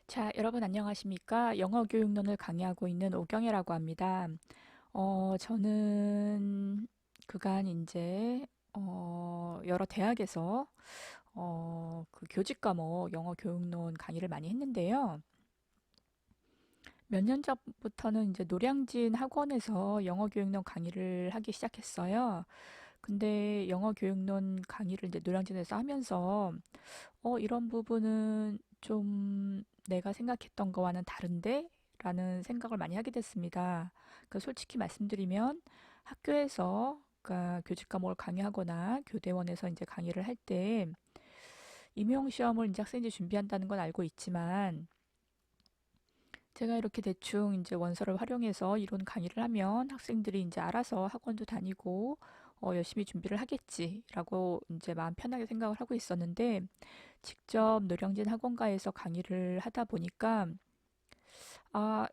자, 여러분 안녕하십니까? 영어 교육론을 강의하고 있는 오경애라고 합니다. 저는 그간 이제 여러 대학에서 그 교직 과목 영어 교육론 강의를 많이 했는데요. 몇 년 전부터는 이제 노량진 학원에서 영어 교육론 강의를 하기 시작했어요. 근데 영어 교육론 강의를 이제 노량진에서 하면서 이런 부분은 좀 내가 생각했던 거와는 다른데? 라는 생각을 많이 하게 됐습니다. 그 솔직히 말씀드리면 학교에서 그러니까 교직 과목을 강의하거나 교대원에서 이제 강의를 할 때 임용 시험을 이제 학생들이 준비한다는 건 알고 있지만 제가 이렇게 대충 이제 원서를 활용해서 이론 강의를 하면 학생들이 이제 알아서 학원도 다니고 열심히 준비를 하겠지라고 이제 마음 편하게 생각을 하고 있었는데 직접 노량진 학원가에서 강의를 하다 보니까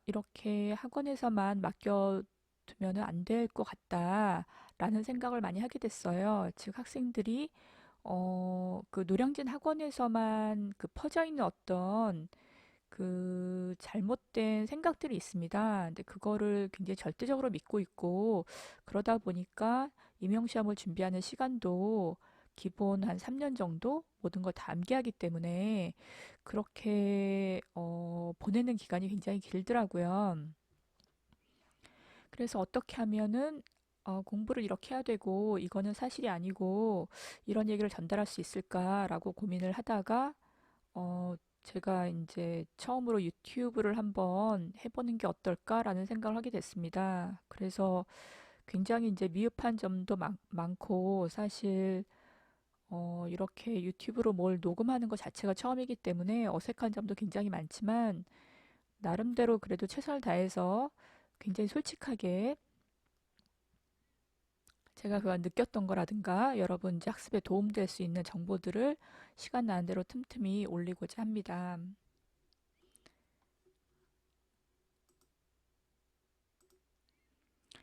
이렇게 학원에서만 맡겨두면은 안 될 것 같다라는 생각을 많이 하게 됐어요. 즉 학생들이 그 노량진 학원에서만 그 퍼져 있는 어떤 그 잘못된 생각들이 있습니다. 근데 그거를 굉장히 절대적으로 믿고 있고 그러다 보니까 임용시험을 준비하는 시간도 기본 한 3년 정도 모든 걸 다 암기하기 때문에 그렇게 보내는 기간이 굉장히 길더라고요. 그래서 어떻게 하면은 공부를 이렇게 해야 되고 이거는 사실이 아니고 이런 얘기를 전달할 수 있을까라고 고민을 하다가 제가 이제 처음으로 유튜브를 한번 해보는 게 어떨까라는 생각을 하게 됐습니다. 그래서 굉장히 이제 미흡한 점도 많고 사실 이렇게 유튜브로 뭘 녹음하는 것 자체가 처음이기 때문에 어색한 점도 굉장히 많지만 나름대로 그래도 최선을 다해서 굉장히 솔직하게 제가 그간 느꼈던 거라든가 여러분 이제 학습에 도움될 수 있는 정보들을 시간 나는 대로 틈틈이 올리고자 합니다.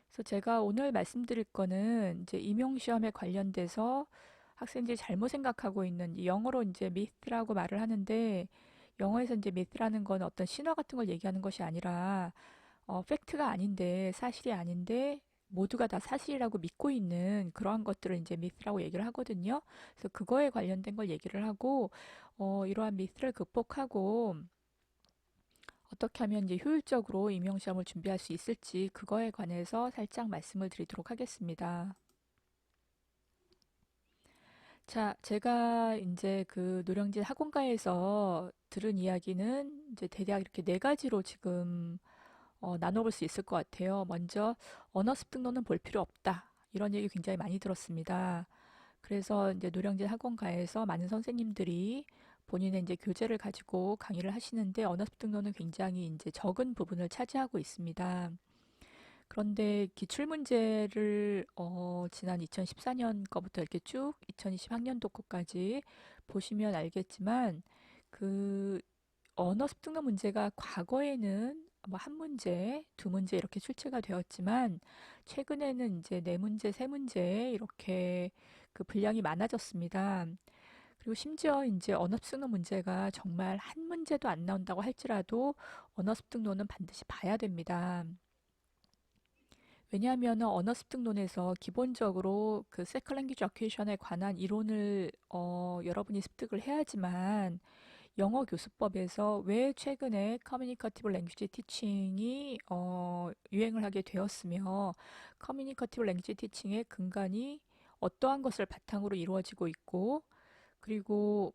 그래서 제가 오늘 말씀드릴 거는 이제 임용시험에 관련돼서 학생들이 잘못 생각하고 있는 이 영어로 이제 myth라고 말을 하는데 영어에서 이제 myth라는 건 어떤 신화 같은 걸 얘기하는 것이 아니라 팩트가 아닌데 사실이 아닌데 모두가 다 사실이라고 믿고 있는 그러한 것들을 이제 myth라고 얘기를 하거든요. 그래서 그거에 관련된 걸 얘기를 하고 이러한 myth를 극복하고 어떻게 하면 이제 효율적으로 임용시험을 준비할 수 있을지 그거에 관해서 살짝 말씀을 드리도록 하겠습니다. 자, 제가 이제 그 노량진 학원가에서 들은 이야기는 이제 대략 이렇게 네 가지로 지금 나눠볼 수 있을 것 같아요. 먼저 언어 습득론은 볼 필요 없다. 이런 얘기 굉장히 많이 들었습니다. 그래서 이제 노량진 학원가에서 많은 선생님들이 본인의 이제 교재를 가지고 강의를 하시는데 언어 습득론은 굉장히 이제 적은 부분을 차지하고 있습니다. 그런데 기출 문제를 지난 2014년 거부터 이렇게 쭉 2020학년도 거까지 보시면 알겠지만 그 언어 습득론 문제가 과거에는 뭐 한 문제, 두 문제 이렇게 출제가 되었지만 최근에는 이제 네 문제, 세 문제 이렇게 그 분량이 많아졌습니다. 그리고 심지어 이제 언어 습득론 문제가 정말 한 문제도 안 나온다고 할지라도 언어 습득론은 반드시 봐야 됩니다. 왜냐하면 언어 습득론에서 기본적으로 그 세컨 랭귀지 어퀴지션에 관한 이론을 여러분이 습득을 해야지만 영어 교수법에서 왜 최근에 커뮤니커티브 랭귀지 티칭이 유행을 하게 되었으며 커뮤니커티브 랭귀지 티칭의 근간이 어떠한 것을 바탕으로 이루어지고 있고 그리고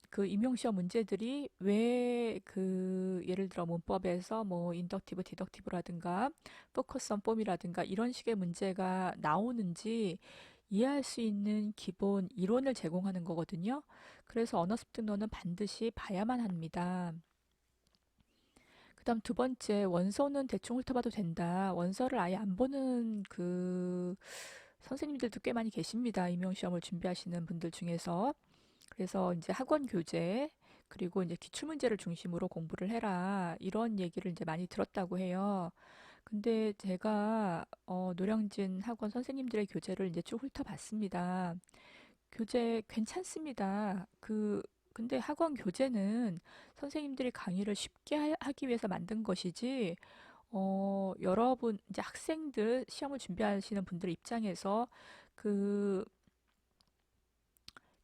그 임용시험 문제들이 왜 그 예를 들어 문법에서 뭐 인덕티브, 디덕티브라든가 포커스 온 폼이라든가 이런 식의 문제가 나오는지 이해할 수 있는 기본 이론을 제공하는 거거든요. 그래서 언어 습득론은 반드시 봐야만 합니다. 그다음 두 번째, 원서는 대충 훑어봐도 된다. 원서를 아예 안 보는 그 선생님들도 꽤 많이 계십니다. 임용시험을 준비하시는 분들 중에서. 그래서 이제 학원 교재 그리고 이제 기출 문제를 중심으로 공부를 해라 이런 얘기를 이제 많이 들었다고 해요. 근데 제가 노량진 학원 선생님들의 교재를 이제 쭉 훑어봤습니다. 교재 괜찮습니다. 그 근데 학원 교재는 선생님들이 강의를 쉽게 하기 위해서 만든 것이지, 여러분, 이제 학생들, 시험을 준비하시는 분들 입장에서 그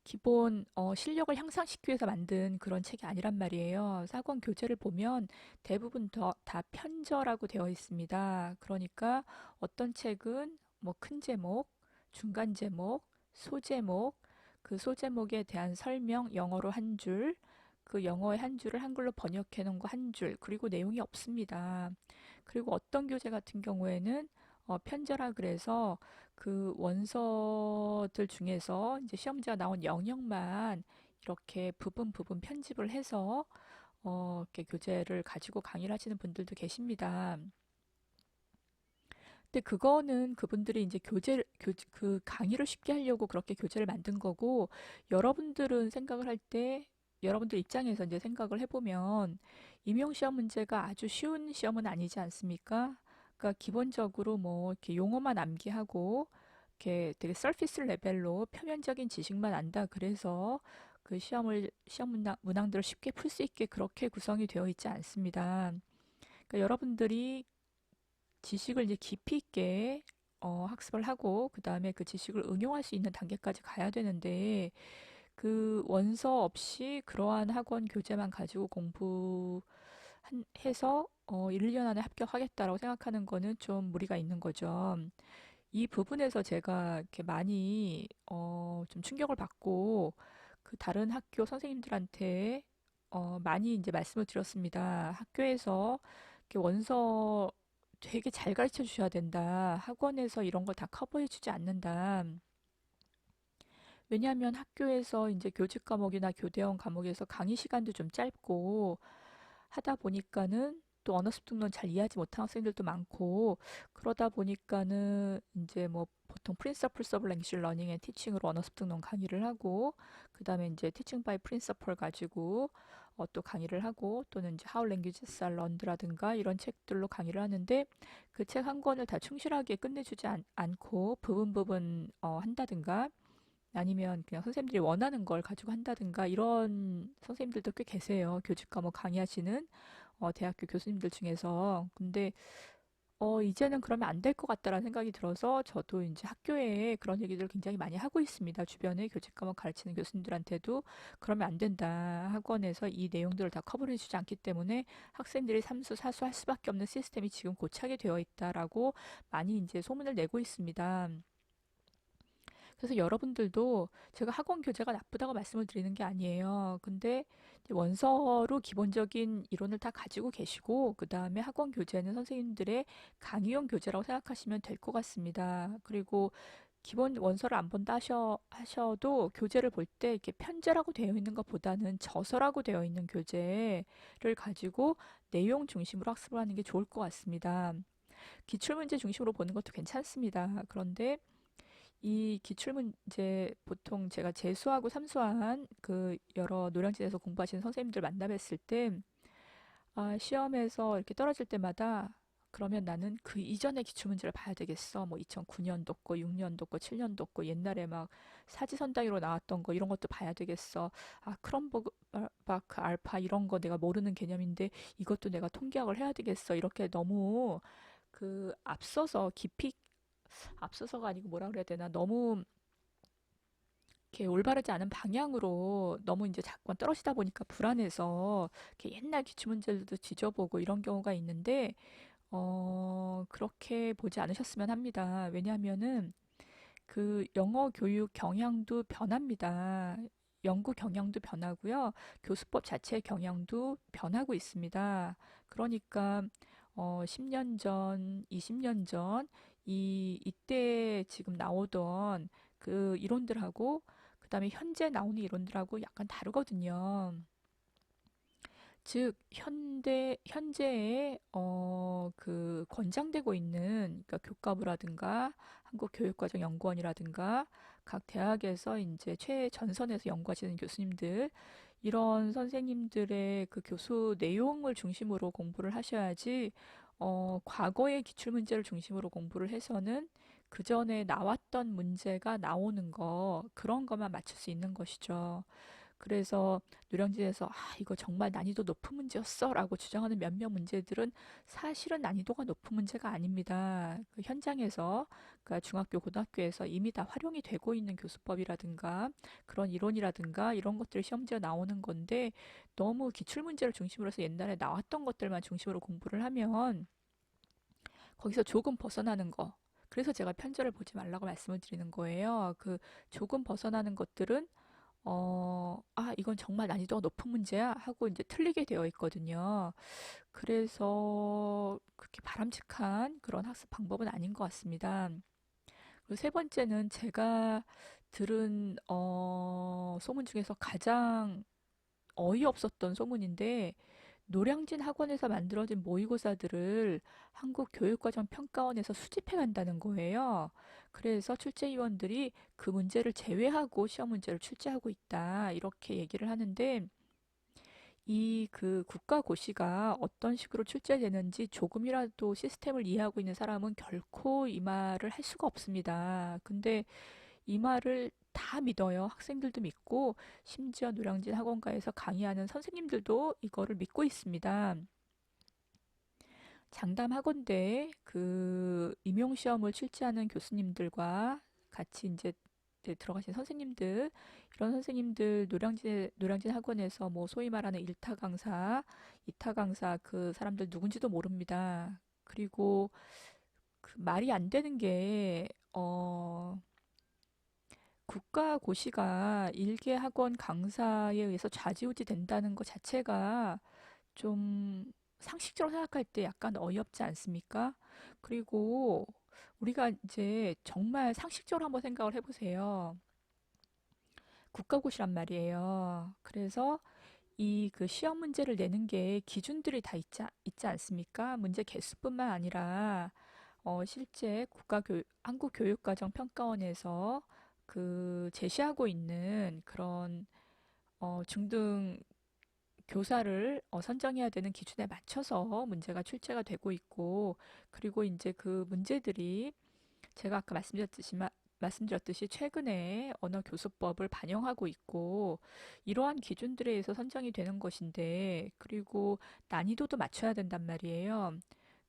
기본 실력을 향상시키기 위해서 만든 그런 책이 아니란 말이에요. 학원 교재를 보면 대부분 다 편저라고 되어 있습니다. 그러니까 어떤 책은 뭐 큰 제목, 중간 제목, 소제목, 그 소제목에 대한 설명, 영어로 한 줄, 그 영어의 한 줄을 한글로 번역해 놓은 거 한 줄, 그리고 내용이 없습니다. 그리고 어떤 교재 같은 경우에는 편제라 그래서 그 원서들 중에서 이제 시험 문제가 나온 영역만 이렇게 부분 부분 편집을 해서 이렇게 교재를 가지고 강의를 하시는 분들도 계십니다. 근데 그거는 그분들이 이제 그 강의를 쉽게 하려고 그렇게 교재를 만든 거고, 여러분들은 생각을 할 때, 여러분들 입장에서 이제 생각을 해보면, 임용 시험 문제가 아주 쉬운 시험은 아니지 않습니까? 그러니까 기본적으로 뭐 이렇게 용어만 암기하고, 이렇게 되게 서피스 레벨로 표면적인 지식만 안다 그래서 그 시험 문항들을 쉽게 풀 수 있게 그렇게 구성이 되어 있지 않습니다. 그러니까 여러분들이 지식을 이제 깊이 있게 학습을 하고 그 다음에 그 지식을 응용할 수 있는 단계까지 가야 되는데, 그 원서 없이 그러한 학원 교재만 가지고 공부해서 1년 안에 합격하겠다라고 생각하는 거는 좀 무리가 있는 거죠. 이 부분에서 제가 이렇게 많이 좀 충격을 받고 그 다른 학교 선생님들한테 많이 이제 말씀을 드렸습니다. 학교에서 이렇게 원서 되게 잘 가르쳐 주셔야 된다. 학원에서 이런 걸 다 커버해 주지 않는다. 왜냐하면 학교에서 이제 교직 과목이나 교대원 과목에서 강의 시간도 좀 짧고 하다 보니까는 또 언어 습득론 잘 이해하지 못한 학생들도 많고, 그러다 보니까는 이제 뭐 보통 Principles of Language Learning and Teaching으로 언어 습득론 강의를 하고, 그 다음에 이제 Teaching by Principle 가지고 또 강의를 하고, 또는 이제 How Languages Are Learned라든가 이런 책들로 강의를 하는데, 그 책 한 권을 다 충실하게 끝내주지 않고 부분 부분 한다든가, 아니면 그냥 선생님들이 원하는 걸 가지고 한다든가 이런 선생님들도 꽤 계세요. 교직 과목 강의하시는 대학교 교수님들 중에서. 근데 이제는 그러면 안 될 것 같다라는 생각이 들어서 저도 이제 학교에 그런 얘기들을 굉장히 많이 하고 있습니다. 주변에 교직 과목 가르치는 교수님들한테도 그러면 안 된다. 학원에서 이 내용들을 다 커버해 주지 않기 때문에 학생들이 삼수 사수 할 수밖에 없는 시스템이 지금 고착이 되어 있다라고 많이 이제 소문을 내고 있습니다. 그래서 여러분들도, 제가 학원 교재가 나쁘다고 말씀을 드리는 게 아니에요. 근데 이제 원서로 기본적인 이론을 다 가지고 계시고, 그 다음에 학원 교재는 선생님들의 강의용 교재라고 생각하시면 될 것 같습니다. 그리고 기본 원서를 안 본다 하셔도 교재를 볼 때 이렇게 편제라고 되어 있는 것보다는 저서라고 되어 있는 교재를 가지고 내용 중심으로 학습을 하는 게 좋을 것 같습니다. 기출문제 중심으로 보는 것도 괜찮습니다. 그런데 이 기출문제, 보통 제가 재수하고 삼수한 그 여러 노량진에서 공부하시는 선생님들 만나 뵀을 때, 시험에서 이렇게 떨어질 때마다 그러면 나는 그 이전의 기출문제를 봐야 되겠어. 뭐 2009년도 거, 6년도 거, 7년도 거, 옛날에 막 사지선다기로 나왔던 거 이런 것도 봐야 되겠어. 크롬버그 바크 알파 이런 거 내가 모르는 개념인데 이것도 내가 통계학을 해야 되겠어. 이렇게 너무 그 앞서서가 아니고 뭐라 그래야 되나, 너무 이렇게 올바르지 않은 방향으로 너무 이제 자꾸 떨어지다 보니까 불안해서 이렇게 옛날 기출문제들도 뒤져보고 이런 경우가 있는데, 그렇게 보지 않으셨으면 합니다. 왜냐하면은 그 영어 교육 경향도 변합니다. 연구 경향도 변하고요. 교수법 자체의 경향도 변하고 있습니다. 그러니까 10년 전, 20년 전 이때 지금 나오던 그 이론들하고 그다음에 현재 나오는 이론들하고 약간 다르거든요. 즉 현재에 그 권장되고 있는, 그러니까 교과부라든가 한국교육과정연구원이라든가 각 대학에서 이제 최전선에서 연구하시는 교수님들, 이런 선생님들의 그 교수 내용을 중심으로 공부를 하셔야지, 과거의 기출문제를 중심으로 공부를 해서는 그 전에 나왔던 문제가 나오는 거, 그런 것만 맞출 수 있는 것이죠. 그래서 노량진에서 이거 정말 난이도 높은 문제였어 라고 주장하는 몇몇 문제들은 사실은 난이도가 높은 문제가 아닙니다. 그 현장에서, 그러니까 중학교, 고등학교에서 이미 다 활용이 되고 있는 교수법이라든가 그런 이론이라든가 이런 것들이 시험지에 나오는 건데, 너무 기출문제를 중심으로 해서 옛날에 나왔던 것들만 중심으로 공부를 하면 거기서 조금 벗어나는 거. 그래서 제가 편제를 보지 말라고 말씀을 드리는 거예요. 그 조금 벗어나는 것들은 이건 정말 난이도가 높은 문제야 하고 이제 틀리게 되어 있거든요. 그래서 그렇게 바람직한 그런 학습 방법은 아닌 것 같습니다. 그리고 세 번째는 제가 들은 소문 중에서 가장 어이없었던 소문인데, 노량진 학원에서 만들어진 모의고사들을 한국교육과정평가원에서 수집해 간다는 거예요. 그래서 출제위원들이 그 문제를 제외하고 시험 문제를 출제하고 있다. 이렇게 얘기를 하는데, 이 그 국가고시가 어떤 식으로 출제되는지 조금이라도 시스템을 이해하고 있는 사람은 결코 이 말을 할 수가 없습니다. 근데 이 말을 다 믿어요. 학생들도 믿고, 심지어 노량진 학원가에서 강의하는 선생님들도 이거를 믿고 있습니다. 장담하건대 그 임용시험을 출제하는 교수님들과 같이 이제 들어가신 선생님들, 이런 선생님들 노량진 학원에서 뭐 소위 말하는 1타 강사, 2타 강사 그 사람들 누군지도 모릅니다. 그리고 그 말이 안 되는 게 국가고시가 일개 학원 강사에 의해서 좌지우지 된다는 것 자체가 좀 상식적으로 생각할 때 약간 어이없지 않습니까? 그리고 우리가 이제 정말 상식적으로 한번 생각을 해보세요. 국가고시란 말이에요. 그래서 이 그 시험 문제를 내는 게 기준들이 다 있지 않습니까? 문제 개수뿐만 아니라 실제 한국교육과정평가원에서 그 제시하고 있는 그런 중등 교사를 선정해야 되는 기준에 맞춰서 문제가 출제가 되고 있고, 그리고 이제 그 문제들이 제가 아까 말씀드렸듯이 최근에 언어교수법을 반영하고 있고, 이러한 기준들에 의해서 선정이 되는 것인데, 그리고 난이도도 맞춰야 된단 말이에요.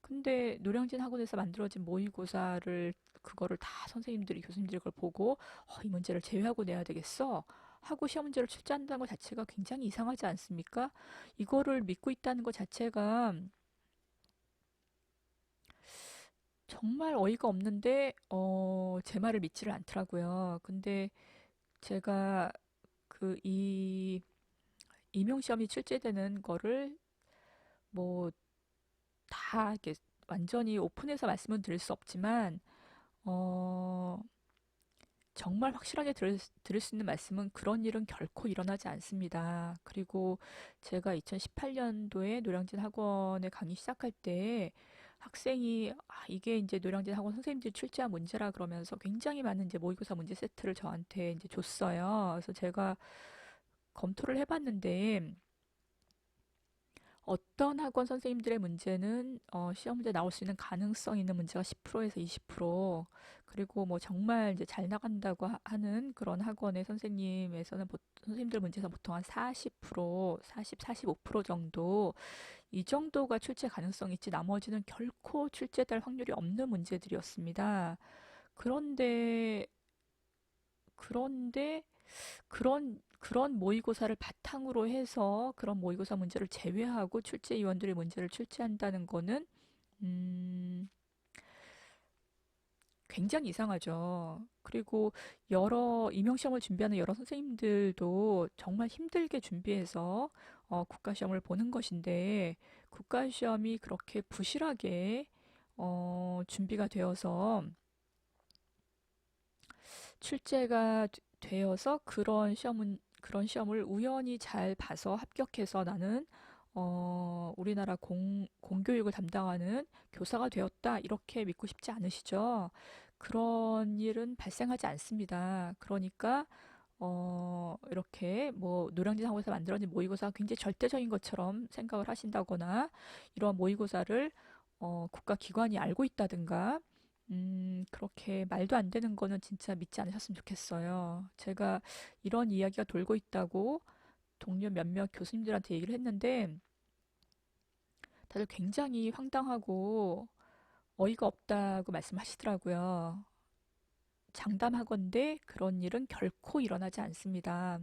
근데 노량진 학원에서 만들어진 모의고사를 그거를 다 선생님들이 교수님들이 그걸 보고 이 문제를 제외하고 내야 되겠어 하고 시험 문제를 출제한다는 것 자체가 굉장히 이상하지 않습니까? 이거를 믿고 있다는 것 자체가 정말 어이가 없는데 제 말을 믿지를 않더라고요. 근데 제가 그 이 임용 시험이 출제되는 거를 뭐 다 이렇게 완전히 오픈해서 말씀은 드릴 수 없지만 어 정말 확실하게 들을 수 있는 말씀은 그런 일은 결코 일어나지 않습니다. 그리고 제가 2018년도에 노량진 학원에 강의 시작할 때 학생이 이게 이제 노량진 학원 선생님들이 출제한 문제라 그러면서 굉장히 많은 이제 모의고사 문제 세트를 저한테 이제 줬어요. 그래서 제가 검토를 해봤는데 어떤 학원 선생님들의 문제는 시험 문제 나올 수 있는 가능성 있는 문제가 10%에서 20%, 그리고 뭐 정말 이제 잘 나간다고 하는 그런 학원의 선생님들 문제에서 보통 한 40%, 40, 45% 정도, 이 정도가 출제 가능성이 있지 나머지는 결코 출제될 확률이 없는 문제들이었습니다. 그런데 그런데 그런 모의고사를 바탕으로 해서 그런 모의고사 문제를 제외하고 출제위원들의 문제를 출제한다는 거는 음, 굉장히 이상하죠. 그리고 여러 임용시험을 준비하는 여러 선생님들도 정말 힘들게 준비해서 국가시험을 보는 것인데, 국가시험이 그렇게 부실하게 준비가 되어서 출제가 되어서 그런 시험을 우연히 잘 봐서 합격해서 나는 우리나라 공교육을 담당하는 교사가 되었다, 이렇게 믿고 싶지 않으시죠? 그런 일은 발생하지 않습니다. 그러니까 이렇게 뭐 노량진 상고에서 만들어진 모의고사가 굉장히 절대적인 것처럼 생각을 하신다거나, 이러한 모의고사를 국가기관이 알고 있다든가 그렇게 말도 안 되는 거는 진짜 믿지 않으셨으면 좋겠어요. 제가 이런 이야기가 돌고 있다고 동료 몇몇 교수님들한테 얘기를 했는데 다들 굉장히 황당하고 어이가 없다고 말씀하시더라고요. 장담하건대 그런 일은 결코 일어나지 않습니다.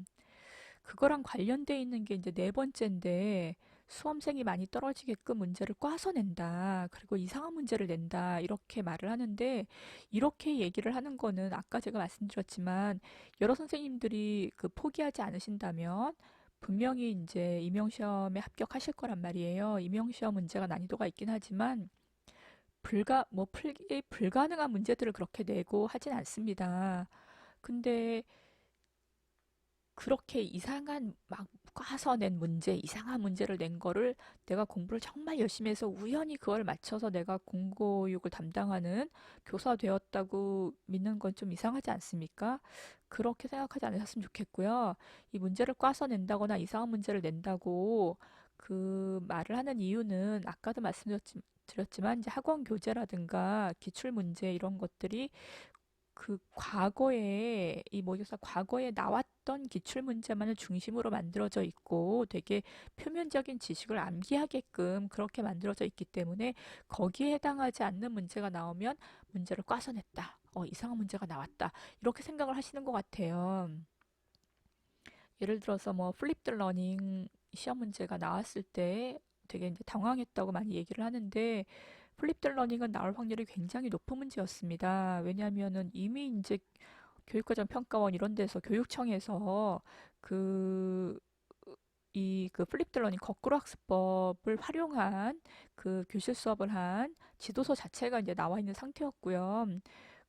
그거랑 관련돼 있는 게 이제 네 번째인데 수험생이 많이 떨어지게끔 문제를 꽈서 낸다. 그리고 이상한 문제를 낸다. 이렇게 말을 하는데 이렇게 얘기를 하는 거는 아까 제가 말씀드렸지만 여러 선생님들이 그 포기하지 않으신다면 분명히 이제 임용시험에 합격하실 거란 말이에요. 임용시험 문제가 난이도가 있긴 하지만 풀기 불가능한 문제들을 그렇게 내고 하진 않습니다. 근데 그렇게 이상한 막 꽈서 낸 문제, 이상한 문제를 낸 거를 내가 공부를 정말 열심히 해서 우연히 그걸 맞춰서 내가 공교육을 담당하는 교사가 되었다고 믿는 건 좀 이상하지 않습니까? 그렇게 생각하지 않으셨으면 좋겠고요. 이 문제를 꽈서 낸다거나 이상한 문제를 낸다고 그 말을 하는 이유는 아까도 말씀드렸지만 이제 학원 교재라든가 기출 문제 이런 것들이 그 과거에 이 모의고사 과거에 나왔던 기출 문제만을 중심으로 만들어져 있고 되게 표면적인 지식을 암기하게끔 그렇게 만들어져 있기 때문에 거기에 해당하지 않는 문제가 나오면 문제를 꽈서 냈다. 이상한 문제가 나왔다. 이렇게 생각을 하시는 것 같아요. 예를 들어서 뭐 플립드 러닝 시험 문제가 나왔을 때 되게 이제 당황했다고 많이 얘기를 하는데 플립드 러닝은 나올 확률이 굉장히 높은 문제였습니다. 왜냐하면은 이미 이제 교육과정 평가원 이런 데서 교육청에서 그 그 플립드 러닝 거꾸로 학습법을 활용한 그 교실 수업을 한 지도서 자체가 이제 나와 있는 상태였고요.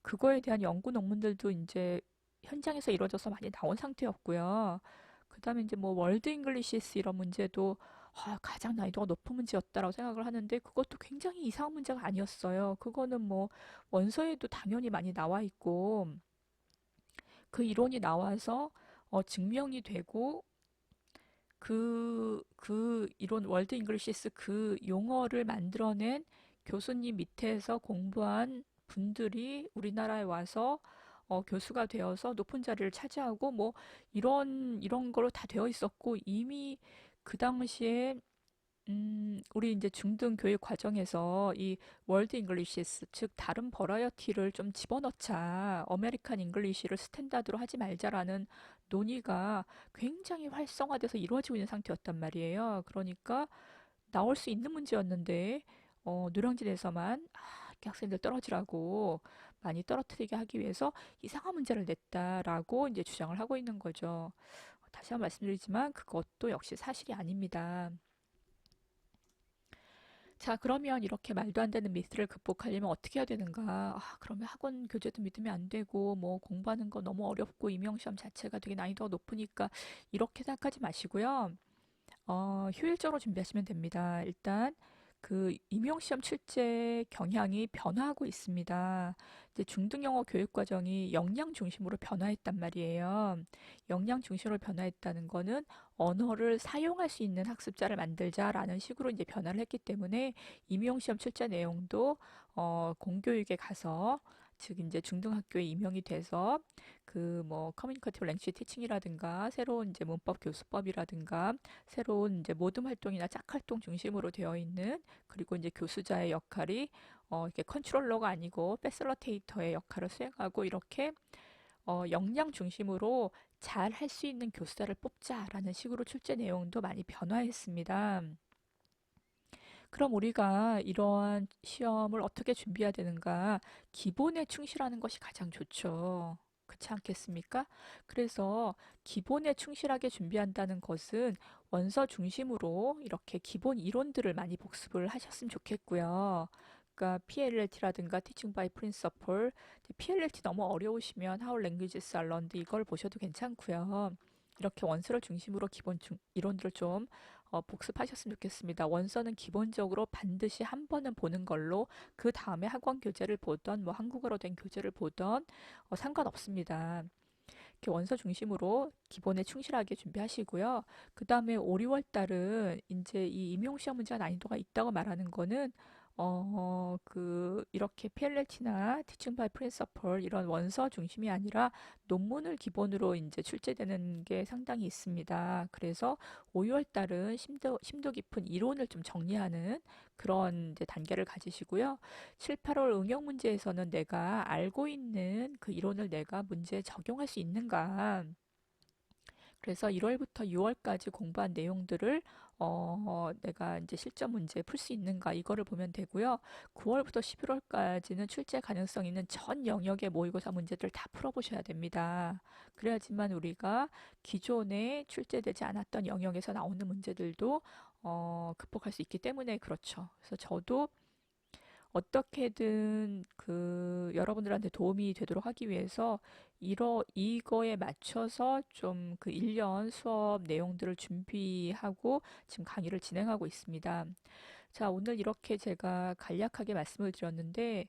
그거에 대한 연구 논문들도 이제 현장에서 이루어져서 많이 나온 상태였고요. 그다음에 이제 뭐 월드 잉글리시스 이런 문제도 가장 난이도가 높은 문제였다라고 생각을 하는데 그것도 굉장히 이상한 문제가 아니었어요. 그거는 뭐 원서에도 당연히 많이 나와 있고 그 이론이 나와서 증명이 되고 그 이론 월드 잉글리시스 그 용어를 만들어낸 교수님 밑에서 공부한 분들이 우리나라에 와서 교수가 되어서 높은 자리를 차지하고 뭐 이런 거로 다 되어 있었고 이미 그 당시에 우리 이제 중등 교육 과정에서 이 월드 잉글리시스, 즉 다른 버라이어티를 좀 집어넣자, 어메리칸 잉글리시를 스탠다드로 하지 말자라는 논의가 굉장히 활성화돼서 이루어지고 있는 상태였단 말이에요. 그러니까 나올 수 있는 문제였는데 노량진에서만 이렇게 학생들 떨어지라고 많이 떨어뜨리게 하기 위해서 이상한 문제를 냈다라고 이제 주장을 하고 있는 거죠. 다시 한번 말씀드리지만 그것도 역시 사실이 아닙니다. 자, 그러면 이렇게 말도 안 되는 미스를 극복하려면 어떻게 해야 되는가? 그러면 학원 교재도 믿으면 안 되고, 뭐 공부하는 거 너무 어렵고, 임용시험 자체가 되게 난이도가 높으니까 이렇게 생각하지 마시고요. 효율적으로 준비하시면 됩니다. 일단 그 임용시험 출제 경향이 변화하고 있습니다. 이제 중등영어 교육 과정이 역량 중심으로 변화했단 말이에요. 역량 중심으로 변화했다는 거는 언어를 사용할 수 있는 학습자를 만들자라는 식으로 이제 변화를 했기 때문에 임용시험 출제 내용도 공교육에 가서 즉 이제 중등학교에 임용이 돼서 그 뭐 커뮤니케이티브 랭귀지 티칭이라든가 새로운 이제 문법 교수법이라든가 새로운 이제 모듬 활동이나 짝 활동 중심으로 되어 있는 그리고 이제 교수자의 역할이 이렇게 컨트롤러가 아니고 패실러테이터의 역할을 수행하고 이렇게 역량 중심으로 잘 할 수 있는 교수자를 뽑자라는 식으로 출제 내용도 많이 변화했습니다. 그럼 우리가 이러한 시험을 어떻게 준비해야 되는가? 기본에 충실하는 것이 가장 좋죠. 그렇지 않겠습니까? 그래서 기본에 충실하게 준비한다는 것은 원서 중심으로 이렇게 기본 이론들을 많이 복습을 하셨으면 좋겠고요. 그러니까 PLLT라든가 Teaching by Principle, PLLT 너무 어려우시면 How Languages Are Learned 이걸 보셔도 괜찮고요. 이렇게 원서를 중심으로 기본 이론들을 좀 복습하셨으면 좋겠습니다. 원서는 기본적으로 반드시 한 번은 보는 걸로 그 다음에 학원 교재를 보던 뭐 한국어로 된 교재를 보던 상관없습니다. 이렇게 원서 중심으로 기본에 충실하게 준비하시고요. 그 다음에 5, 6월 달은 이제 이 임용시험 문제가 난이도가 있다고 말하는 거는 이렇게 PLLT나 Teaching by Principle 이런 원서 중심이 아니라 논문을 기본으로 이제 출제되는 게 상당히 있습니다. 그래서 5, 6월 달은 심도 깊은 이론을 좀 정리하는 그런 이제 단계를 가지시고요. 7, 8월 응용 문제에서는 내가 알고 있는 그 이론을 내가 문제에 적용할 수 있는가. 그래서 1월부터 6월까지 공부한 내용들을 내가 이제 실전 문제 풀 수 있는가 이거를 보면 되고요. 9월부터 11월까지는 출제 가능성 있는 전 영역의 모의고사 문제들 다 풀어보셔야 됩니다. 그래야지만 우리가 기존에 출제되지 않았던 영역에서 나오는 문제들도 극복할 수 있기 때문에 그렇죠. 그래서 저도 어떻게든 그 여러분들한테 도움이 되도록 하기 위해서 이거에 맞춰서 좀 그 1년 수업 내용들을 준비하고 지금 강의를 진행하고 있습니다. 자, 오늘 이렇게 제가 간략하게 말씀을 드렸는데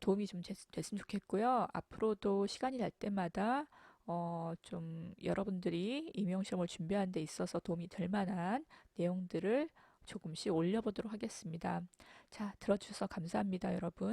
도움이 좀 됐으면 좋겠고요. 앞으로도 시간이 날 때마다 좀 여러분들이 임용시험을 준비하는 데 있어서 도움이 될 만한 내용들을 조금씩 올려보도록 하겠습니다. 자, 들어주셔서 감사합니다, 여러분.